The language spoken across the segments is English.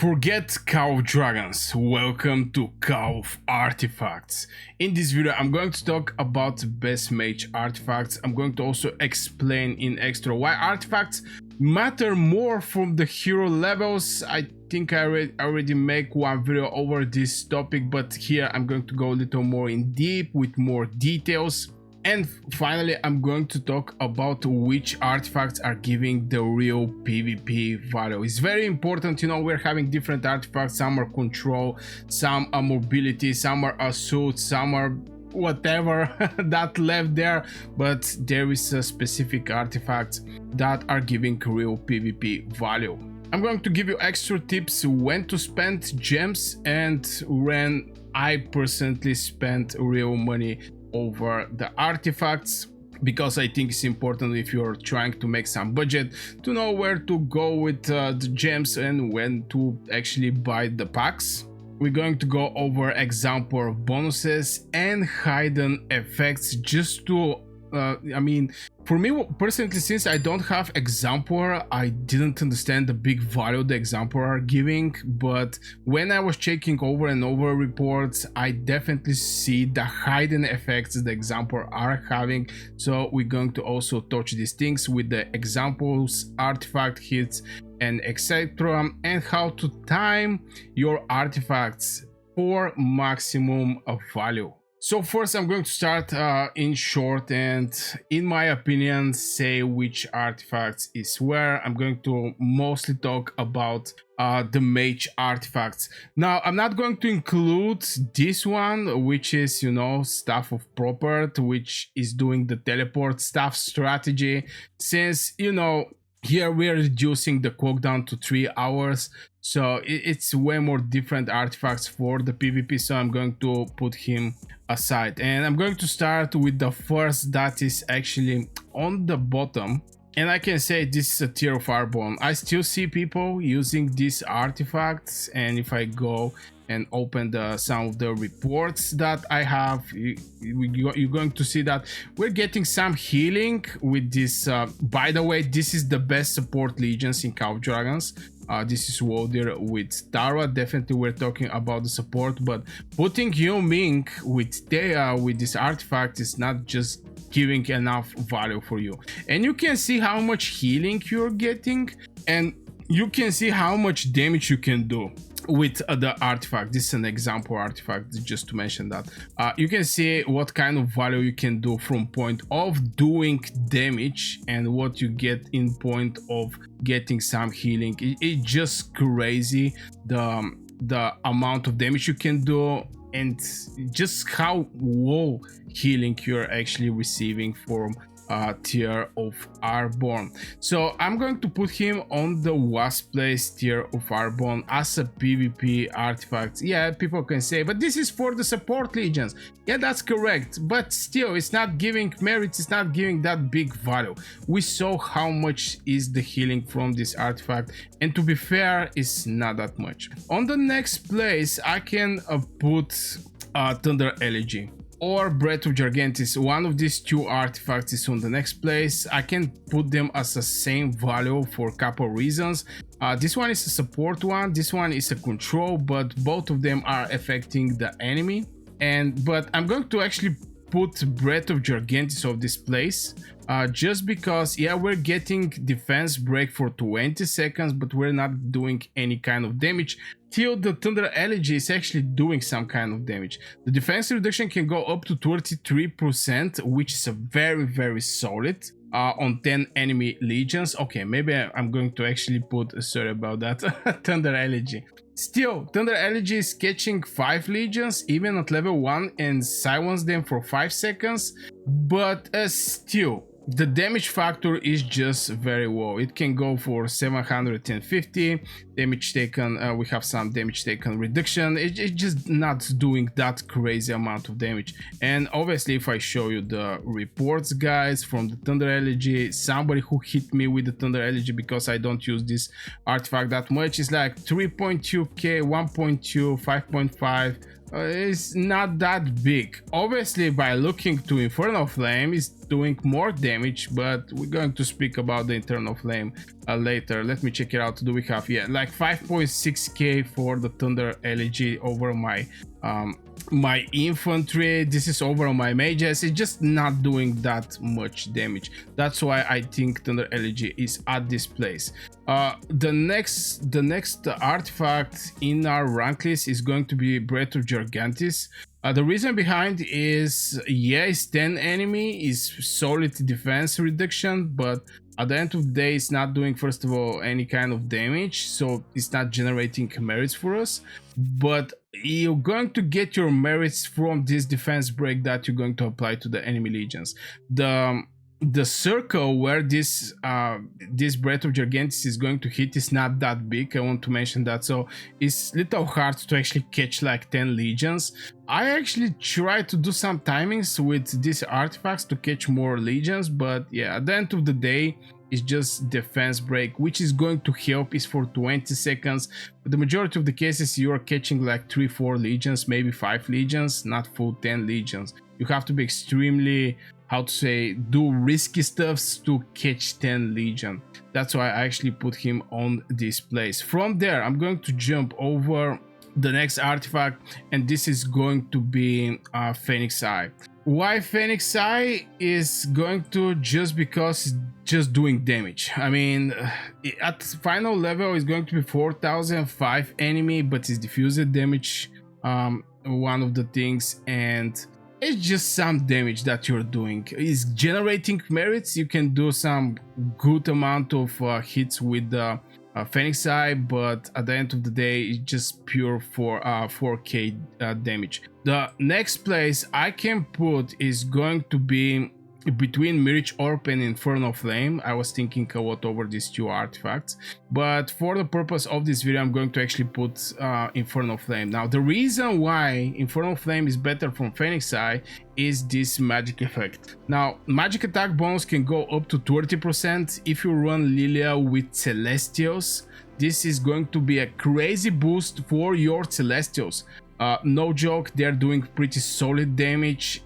Forget Call of Dragons, welcome to Call of Artifacts. In this video I'm going to talk about the best mage artifacts. I'm going to also explain in extra why artifacts matter more from the hero levels. I think I already make one video over this topic, but here I'm going to go a little more in deep with more details. And finally, I'm going to talk about which artifacts are giving the real PvP value. It's very important, you know, we're having different artifacts. Some are control, some are mobility, some are assault, some are whatever that left there. But there is a specific artifacts that are giving real PvP value. I'm going to give you extra tips when to spend gems and when I personally spent real money over the artifacts, because I think it's important if you're trying to make some budget to know where to go with the gems and when to actually buy the packs. We're going to go over example bonuses and hidden effects just to for me personally, since I don't have example, I didn't understand the big value the example are giving, but when I was checking over and over reports, I definitely see the hidden effects the example are having. So we're going to also touch these things with the examples, artifact hits and etc., and how to time your artifacts for maximum value. So first I'm going to start in short and in my opinion say which artifacts is where. I'm going to mostly talk about the mage artifacts. Now I'm not going to include this one, which is, you know, Staff of Property, which is doing the teleport staff strategy, since, you know, here we're reducing the cooldown to 3 hours, so it's way more different artifacts for the PvP, so I'm going to put him aside. And I'm going to start with the first that is actually on the bottom, and I can say this is a tier of Arbon. I still see people using these artifacts, and if I go and open some of the reports that I have, you're going to see that we're getting some healing with this. By the way, this is the best support legions in Call of Dragons. This is Waldir with Tara. Definitely we're talking about the support, but putting Ming with Thea with this artifact is not just giving enough value for you. And you can see how much healing you're getting, and you can see how much damage you can do with the artifact. This is an example artifact, just to mention that. You can see what kind of value you can do from point of doing damage and what you get in point of getting some healing. It's just crazy the amount of damage you can do and just how low healing you're actually receiving from tier of Arbon. So I'm going to put him on the worst place tier of Arbon as a PvP artifact. Yeah, people can say, but this is for the support legions. Yeah, that's correct, but still it's not giving merits, it's not giving that big value. We saw how much is the healing from this artifact, and to be fair, it's not that much. On the next place I can put Thunder Elegy or Breath of Gigantes. One of these two artifacts is on the next place. I can put them as the same value for a couple reasons. This one is a support one, this one is a control, but both of them are affecting the enemy. But I'm going to actually put Breath of Gigantes of this place, just because, yeah, we're getting defense break for 20 seconds, but we're not doing any kind of damage till the Thunder Elegy is actually doing some kind of damage. The defense reduction can go up to 33%, which is a very solid on 10 enemy legions. Okay, maybe I'm going to actually put, sorry about that, Thunder Elegy. Still, Thunder Elegy is catching 5 legions even at level 1 and silence them for 5 seconds, but still the damage factor is just very low. It can go for 750 damage taken. We have some damage taken reduction. It's just not doing that crazy amount of damage. And obviously if I show you the reports, guys, from the Thunder Elegy, somebody who hit me with the Thunder Elegy, because I don't use this artifact that much, is like 3.2k, 1.2, 5.5. It's not that big. Obviously by looking to Infernal Flame, it's doing more damage, but we're going to speak about the Infernal Flame later. Let me check it out. Do we have, yeah, like 5.6k for the Thunder Elegy over my my infantry. This is over on my mages. It's just not doing that much damage. That's why I think Thunder Elegy is at this place. The next artifact in our rank list is going to be Breath of Gigantes. The reason behind is, yeah, it's 10 enemy, is solid defense reduction, but at the end of the day, it's not doing, first of all, any kind of damage, so it's not generating merits for us. But you're going to get your merits from this defense break that you're going to apply to the enemy legions. The circle where this Breath of Gigantes is going to hit is not that big. I want to mention that, so it's little hard to actually catch like 10 legions. I actually try to do some timings with these artifacts to catch more legions, but yeah, at the end of the day, it's just defense break, which is going to help is for 20 seconds. But the majority of the cases, you are catching like 3-4 legions, maybe 5 legions, not full 10 legions. You have to be extremely, how to say, do risky stuffs to catch 10 legion. That's why I actually put him on this place. From there, I'm going to jump over the next artifact, and this is going to be Phoenix Eye. Why Phoenix Eye is going to, just because it's just doing damage. I mean, at final level is going to be 4005 enemy, but it's diffused damage, one of the things, and it's just some damage that you're doing. It's generating merits. You can do some good amount of hits with the Phoenix Eye, but at the end of the day, it's just pure for 4k damage. The next place I can put is going to be between Mirage Orb and Infernal Flame. I was thinking a lot over these two artifacts, but for the purpose of this video, I'm going to actually put Infernal Flame. Now, the reason why Infernal Flame is better from Phoenix Eye is this magic effect. Now, magic attack bonus can go up to 30% if you run Lilia with Celestials. This is going to be a crazy boost for your Celestials. No joke, they're doing pretty solid damage,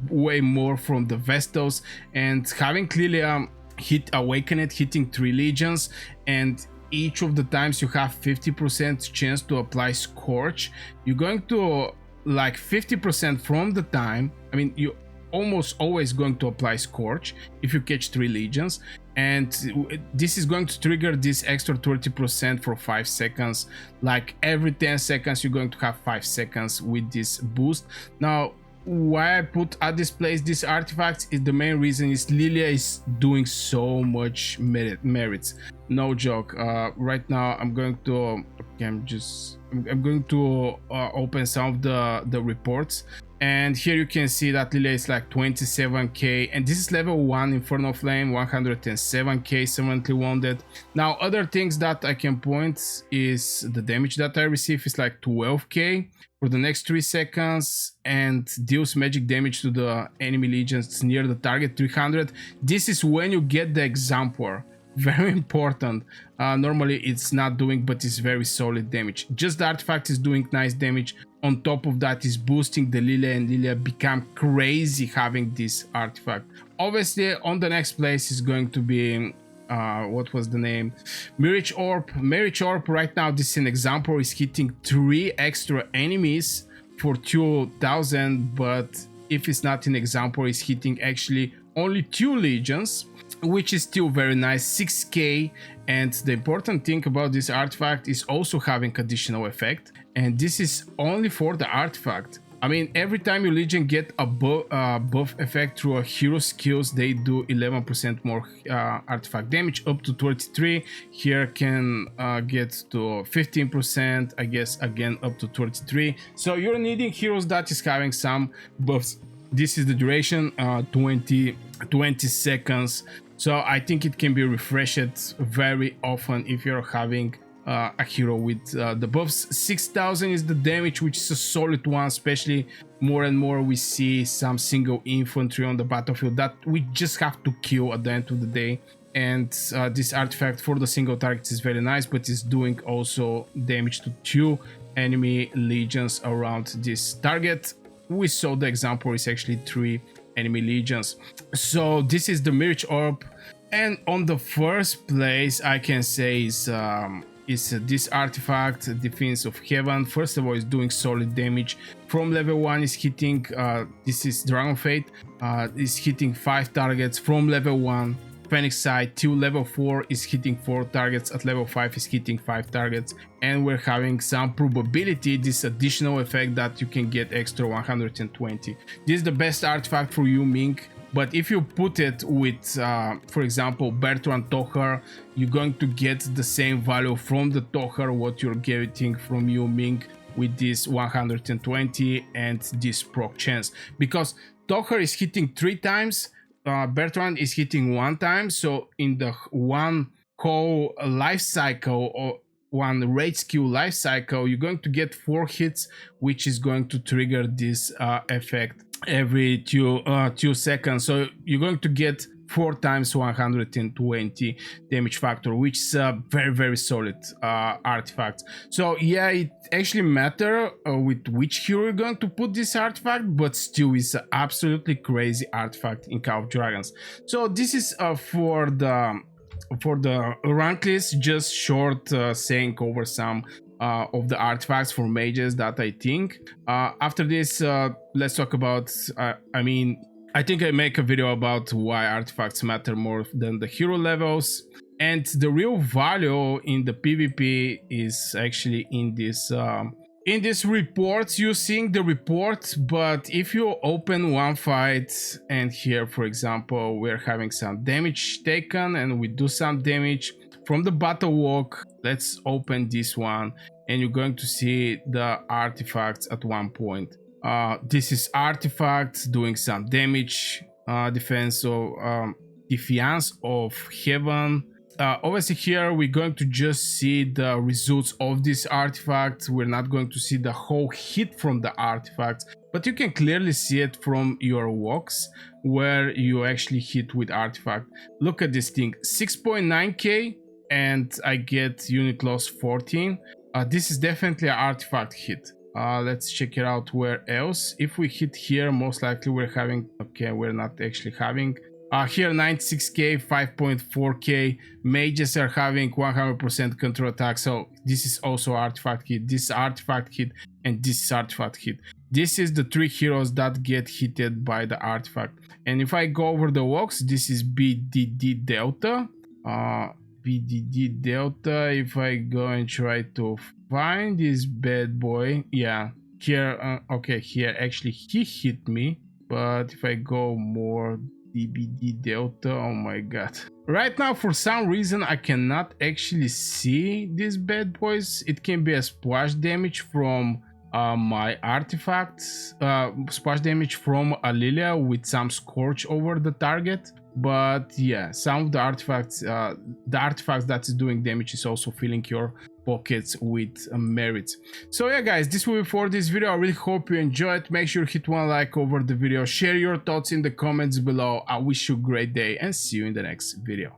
way more from the Vestals, and having Lilia hit Awakened, hitting 3 legions, and each of the times you have 50% chance to apply Scorch. You're going to, like, 50% from the time, I mean, you almost always going to apply Scorch if you catch 3 legions, and this is going to trigger this extra 30% for 5 seconds. Like every 10 seconds you're going to have 5 seconds with this boost. Now, why I put at this place these artifacts is, the main reason is Lilia is doing so much merits. No joke. Right now I'm going to, okay, I'm going to open some of the reports, and here you can see that Lilia is like 27k, and this is level 1 Infernal Flame, 107k, 70 wounded. Now, other things that I can point is the damage that I receive is like 12k for the next 3 seconds, and deals magic damage to the enemy legions near the target 300. This is when you get the Exemplar. Very important. Normally it's not doing, but it's very solid damage. Just the artifact is doing nice damage. On top of that is boosting the Lilia, and Lilia become crazy having this artifact. Obviously, on the next place is going to be what was the name? Mirage Orb. Mirage Orb right now, this is an example, is hitting 3 extra enemies for 2000, but if it's not an example, it's hitting actually only 2 legions, which is still very nice, 6k. And the important thing about this artifact is also having additional effect, and this is only for the artifact. I mean, every time your legion get a buff effect through a hero skills, they do 11% more artifact damage, up to 33. Here can get to 15%, I guess, again up to 33. So you're needing heroes that is having some buffs. This is the duration, 20 seconds. So I think it can be refreshed very often if you're having a hero with the buffs. 6000 is the damage, which is a solid one, especially more and more we see some single infantry on the battlefield that we just have to kill at the end of the day. And this artifact for the single targets is very nice, but it's doing also damage to 2 enemy legions around this target. We saw the example is actually 3 enemy legions. So this is the Mirage Orb. And on the first place, I can say is this artifact, Defense of Heaven. First of all, it's doing solid damage. From level 1 is hitting, this is Dragon Fate, is hitting 5 targets from level 1. Phoenix Side till level 4 is hitting 4 targets, at level 5 is hitting 5 targets, and we're having some probability, this additional effect that you can get extra 120. This is the best artifact for you, Mink. But if you put it with, for example, Bertrand Tohar, you're going to get the same value from the Tohar what you're getting from Yu Ming with this 120 and this proc chance. Because Tohar is hitting 3 times, Bertrand is hitting 1 time, so in the one whole life cycle or one rage skill life cycle, you're going to get 4 hits, which is going to trigger this effect every 2 seconds. So you're going to get 4 times 120 damage factor, which is a very solid artifact. So yeah, it actually matter with which hero you're going to put this artifact, but still is an absolutely crazy artifact in Call of Dragons. So this is for the rank list, just short saying over some of the artifacts for mages that I think. After this, let's talk about, I think I make a video about why artifacts matter more than the hero levels. And the real value in the PvP is actually in this report, using the report. But if you open one fight and here, for example, we're having some damage taken and we do some damage from the battle walk, let's open this one and you're going to see the artifacts at one point. This is artifacts doing some damage, Defense of Heaven. Obviously here we're going to just see the results of this artifact. We're not going to see the whole hit from the artifacts, but you can clearly see it from your walks where you actually hit with artifact. Look at this thing, 6.9k and I get unit loss 14. This is definitely an artifact hit. Let's check it out where else. If we hit here, most likely we're having, okay, we're not actually having. Here 96k, 5.4k, mages are having 100% control attack, so this is also artifact hit, this artifact hit, and this artifact hit. This is the 3 heroes that get hitted by the artifact. And if I go over the walks, this is BDD Delta. BDD Delta, if I go and try to find this bad boy, yeah, here, okay, here actually he hit me, but if I go more, DBD Delta, oh my god. Right now, for some reason, I cannot actually see these bad boys. It can be a splash damage from my artifacts, splash damage from Alilia with some scorch over the target. But yeah, some of the artifacts that's doing damage is also filling your pockets with merits. So yeah guys, this will be for this video. I really hope you enjoyed. Make sure to hit one like over the video, share your thoughts in the comments below. I wish you a great day and see you in the next video.